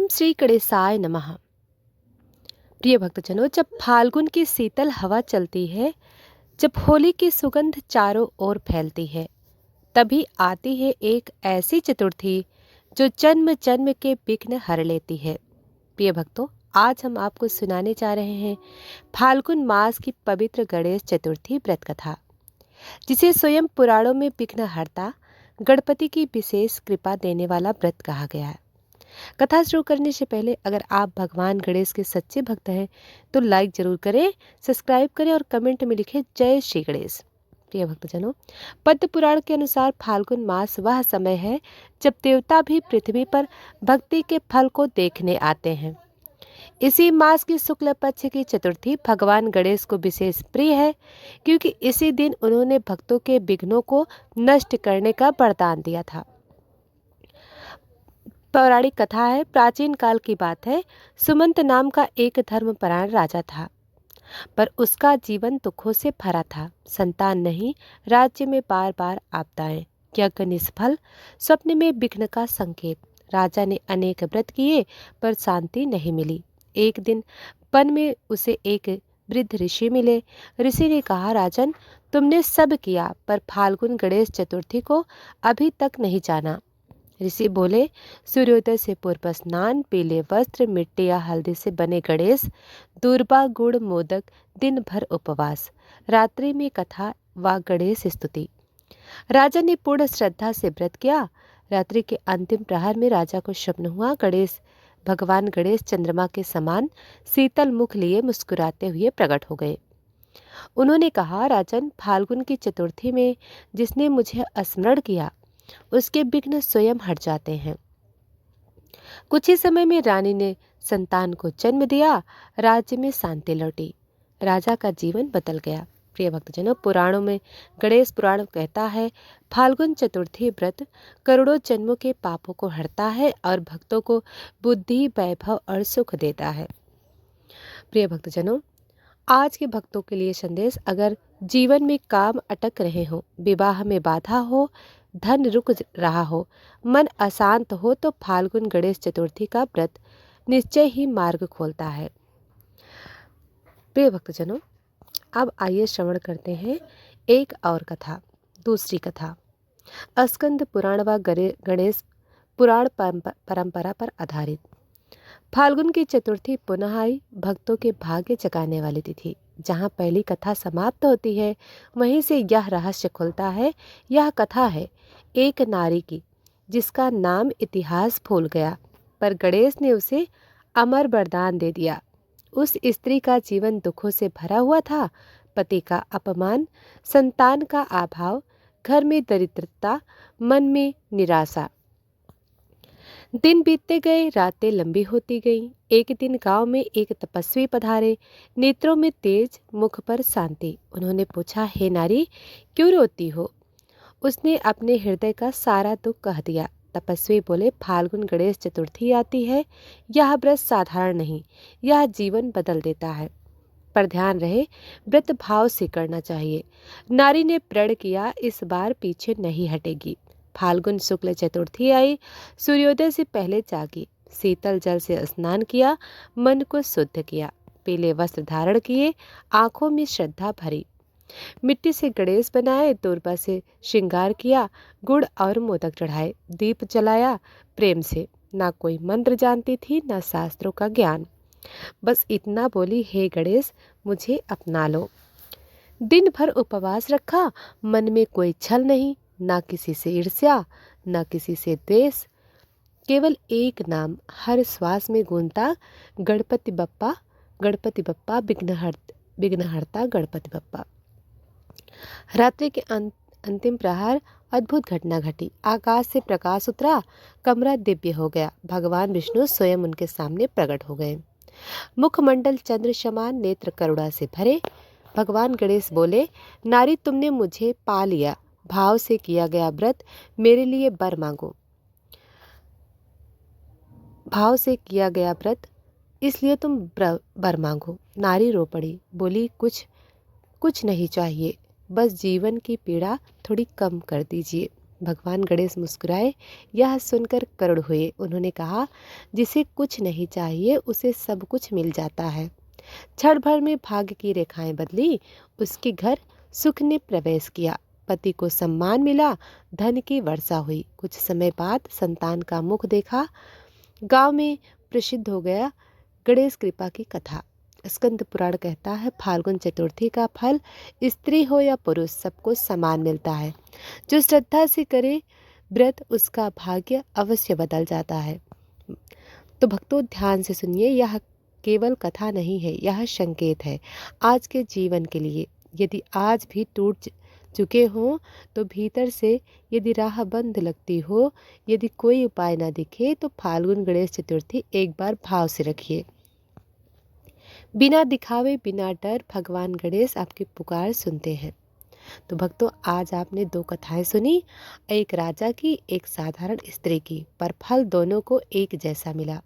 श्री गणेशाय नमः। प्रिय भक्तजनों, जब फाल्गुन की शीतल हवा चलती है, जब होली की सुगंध चारों ओर फैलती है, तभी आती है एक ऐसी चतुर्थी जो जन्म जन्म के विघ्न हर लेती है। प्रिय भक्तों, आज हम आपको सुनाने जा रहे हैं फाल्गुन मास की पवित्र गणेश चतुर्थी व्रत कथा, जिसे स्वयं पुराणों में विघ्नहर्ता गणपति की विशेष कृपा देने वाला व्रत कहा गया है। कथा शुरू करने से पहले अगर आप भगवान गणेश के सच्चे भक्त हैं तो लाइक जरूर करें, सब्सक्राइब करें और कमेंट में लिखें जय श्री गणेश। प्रिय भक्तजनों, पद्म पुराण के अनुसार फाल्गुन मास वह समय है जब देवता भी पृथ्वी पर भक्ति के फल को देखने आते हैं। इसी मास की शुक्ल पक्ष की चतुर्थी भगवान गणेश को विशेष प्रिय है, क्योंकि इसी दिन उन्होंने भक्तों के विघ्नों को नष्ट करने का वरदान दिया था। पौराणिक कथा है, प्राचीन काल की बात है। सुमंत नाम का एक धर्मपरायण राजा था, पर उसका जीवन दुखों से भरा था। संतान नहीं, राज्य में बार बार आपदाएं, यज्ञ निष्फल, स्वप्न में विघ्न का संकेत। राजा ने अनेक व्रत किए पर शांति नहीं मिली। एक दिन वन में उसे एक वृद्ध ऋषि मिले। ऋषि ने कहा, राजन, तुमने सब किया पर फाल्गुन गणेश चतुर्थी को अभी तक नहीं जाना। ऋषि बोले, सूर्योदय से पूर्व स्नान, पीले वस्त्र, मिट्टी या हल्दी से बने गणेश, दूर्बा गुड़ मोदक, दिन भर उपवास, रात्रि में कथा व गणेश स्तुति। राजा ने पूर्ण श्रद्धा से व्रत किया। रात्रि के अंतिम प्रहर में राजा को स्वप्न हुआ, भगवान गणेश चंद्रमा के समान शीतल मुख लिए मुस्कुराते हुए प्रकट हो गए। उन्होंने कहा, राजन, फाल्गुन की चतुर्थी में जिसने मुझे स्मरण किया उसके विघ्न स्वयं हट जाते हैं। कुछ ही समय में रानी ने संतान को जन्म दिया। राज्य में शांति लौटी। राजा का जीवन बदल गया। प्रिय भक्तजनों, पुराणों में गणेश पुराण कहता है, फाल्गुन चतुर्थी व्रत करोड़ों जन्मों के पापों को हरता है और भक्तों को बुद्धि, वैभव और सुख देता है। प्रिय भक्तजनों, आज के भक्तों के लिए संदेश, अगर जीवन में काम अटक रहे हो, विवाह में बाधा हो, धन रुक रहा हो, मन अशांत हो, तो फाल्गुन गणेश चतुर्थी का व्रत निश्चय ही मार्ग खोलता है। प्रिय भक्तजनों, अब आइए श्रवण करते हैं एक और कथा, दूसरी कथा, स्कंद पुराण व गणेश पुराण परंपरा पर आधारित। फाल्गुन की चतुर्थी पुनः आई, भक्तों के भाग्य जगाने वाली तिथि। जहाँ पहली कथा समाप्त होती है, वहीं से यह रहस्य खुलता है। यह कथा है एक नारी की, जिसका नाम इतिहास भूल गया, पर गणेश ने उसे अमर वरदान दे दिया। उस स्त्री का जीवन दुखों से भरा हुआ था। पति का अपमान, संतान का अभाव, घर में दरिद्रता, मन में निराशा। दिन बीतते गए, रातें लंबी होती गईं। एक दिन गांव में एक तपस्वी पधारे, नेत्रों में तेज, मुख पर शांति। उन्होंने पूछा, हे नारी, क्यों रोती हो? उसने अपने हृदय का सारा दुख कह दिया। तपस्वी बोले, फाल्गुन गणेश चतुर्थी आती है। यह व्रत साधारण नहीं, यह जीवन बदल देता है, पर ध्यान रहे, व्रत भाव से करना चाहिए। नारी ने प्रण किया, इस बार पीछे नहीं हटेगी। फाल्गुन शुक्ल चतुर्थी आई, सूर्योदय से पहले जागी, शीतल जल से स्नान किया, मन को शुद्ध किया, पीले वस्त्र धारण किए, आंखों में श्रद्धा भरी, मिट्टी से गणेश बनाए, दूर्बा से श्रृंगार किया, गुड़ और मोदक चढ़ाए, दीप जलाया। प्रेम से, ना कोई मंत्र जानती थी, ना शास्त्रों का ज्ञान, बस इतना बोली, हे गणेश, मुझे अपना लो। दिन भर उपवास रखा, मन में कोई छल नहीं, ना किसी से ईर्ष्या, ना किसी से द्वेष, केवल एक नाम हर श्वास में गूंजता, गणपति बप्पा, गणपति बप्पा, विघ्नहर्ता गणपति बप्पा। रात्रि के अंतिम प्रहर अद्भुत घटना घटी। आकाश से प्रकाश उतरा, कमरा दिव्य हो गया। भगवान विष्णु स्वयं उनके सामने प्रकट हो गए। मुखमंडल चंद्र समान, नेत्र करुणा से भरे। भगवान गणेश बोले, नारी, तुमने मुझे पा लिया। भाव से किया गया व्रत, मेरे लिए वर मांगो। भाव से किया गया व्रत, इसलिए तुम वर मांगो। नारी रो पड़ी, बोली, कुछ नहीं चाहिए, बस जीवन की पीड़ा थोड़ी कम कर दीजिए। भगवान गणेश मुस्कुराए। यह सुनकर करुण हुए। उन्होंने कहा, जिसे कुछ नहीं चाहिए उसे सब कुछ मिल जाता है। क्षण भर में भाग्य की रेखाएं बदली। उसके घर सुख ने प्रवेश किया। पति को सम्मान मिला, धन की वर्षा हुई। कुछ समय बाद संतान का मुख देखा। गांव में प्रसिद्ध हो गया गणेश कृपा की कथा। स्कंद पुराण कहता है, फाल्गुन चतुर्थी का फल स्त्री हो या पुरुष सबको समान मिलता है। जो श्रद्धा से करे व्रत उसका भाग्य अवश्य बदल जाता है। तो भक्तों ध्यान से सुनिए, यह केवल कथा नहीं है, यह संकेत है आज के जीवन के लिए। यदि आज भी टूट चुके हों तो भीतर से, यदि राह बंद लगती हो, यदि कोई उपाय ना दिखे, तो फाल्गुन गणेश चतुर्थी एक बार भाव से रखिए। बिना दिखावे बिना डर भगवान गणेश आपकी पुकार सुनते हैं। तो भक्तों आज आपने दो कथाएं सुनी, एक राजा की, एक साधारण स्त्री की, पर फल दोनों को एक जैसा मिला,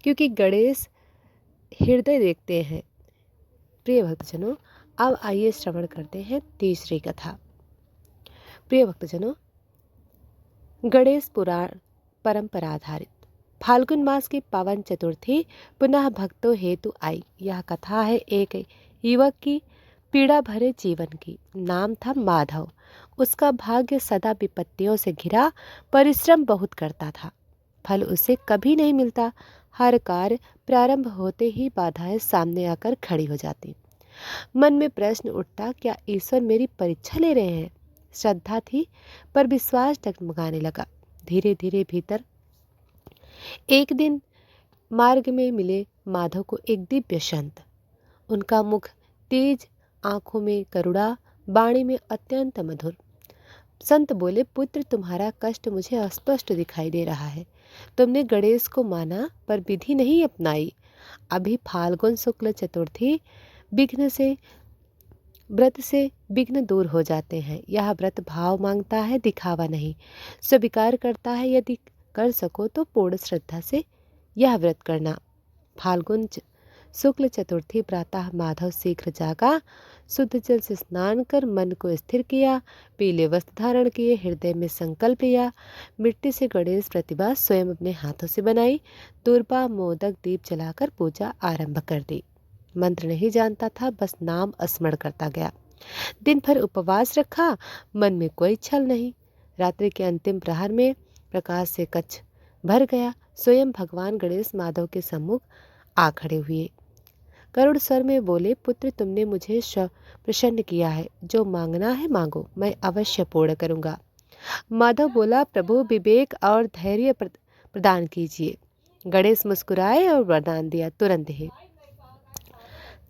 क्योंकि गणेश हृदय देखते हैं। प्रिय भक्तजनों, अब आइए श्रवण करते हैं तीसरी कथा। प्रिय भक्तजनों, गणेश पुराण परंपरा आधारित। फाल्गुन मास की पावन चतुर्थी पुनः भक्तों हेतु आई। यह कथा है एक युवक की पीड़ा भरे जीवन की। नाम था माधव। उसका भाग्य सदा विपत्तियों से घिरा, परिश्रम बहुत करता था, फल उसे कभी नहीं मिलता। हर कार्य प्रारंभ होते ही बाधाएं सामने आकर खड़ी हो जाती। मन में प्रश्न उठता, क्या ईश्वर मेरी परीक्षा ले रहे हैं? श्रद्धा थी पर विश्वास डगमगाने लगा। धीरे धीरे भीतर एक दिन मार्ग में मिले माधव को एक दिव्य संत। उनका मुख तेज, आंखों में करुणा, वाणी में अत्यंत मधुर। संत बोले, पुत्र तुम्हारा कष्ट मुझे स्पष्ट दिखाई दे रहा है। तुमने गणेश को माना पर विधि नहीं अपनाई। अभी फाल्गुन शुक्ल चतुर्थी विघ्न से व्रत से विघ्न दूर हो जाते हैं। यह व्रत भाव मांगता है, दिखावा नहीं। स्वीकार करता है। यदि कर सको तो पूर्ण श्रद्धा से यह व्रत करना। फाल्गुन शुक्ल चतुर्थी प्रातः माधव शीघ्र जागा। शुद्ध जल से स्नान कर मन को स्थिर किया। पीले वस्त्र धारण किए। हृदय में संकल्प लिया। मिट्टी से गणेश प्रतिमा स्वयं अपने हाथों से बनाई। दूर्बा, मोदक, दीप जलाकर पूजा आरंभ कर दी। मंत्र नहीं जानता था, बस नाम स्मरण करता गया। दिन भर उपवास रखा, मन में कोई छल नहीं। रात्रि के अंतिम प्रहर में प्रकाश से कक्ष भर गया। स्वयं भगवान गणेश माधव के सम्मुख आ खड़े हुए। करुण स्वर में बोले, पुत्र तुमने मुझे प्रसन्न किया है। जो मांगना है मांगो, मैं अवश्य पूर्ण करूंगा। माधव बोला, प्रभु विवेक और धैर्य प्रदान कीजिए। गणेश मुस्कुराए और वरदान दिया, तुरंत ही।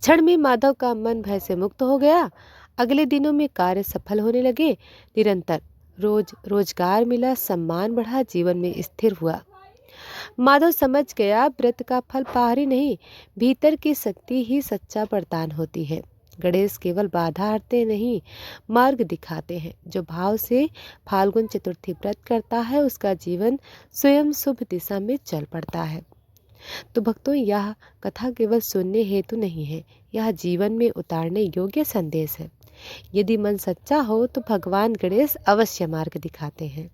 क्षण में माधव का मन भय से मुक्त हो गया। अगले दिनों में कार्य सफल होने लगे। निरंतर रोजगार मिला, सम्मान बढ़ा, जीवन में स्थिर हुआ। माधव समझ गया, व्रत का फल बाहरी नहीं, भीतर की शक्ति ही सच्चा वरदान होती है। गणेश केवल बाधा हटते नहीं, मार्ग दिखाते हैं। जो भाव से फाल्गुन चतुर्थी व्रत करता है उसका जीवन स्वयं शुभ दिशा में चल पड़ता है। तो भक्तों, यह कथा केवल सुनने हेतु नहीं है, यह जीवन में उतारने योग्य संदेश है। यदि मन सच्चा हो तो भगवान गणेश अवश्य मार्ग दिखाते हैं।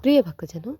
प्रिय भक्तजनों,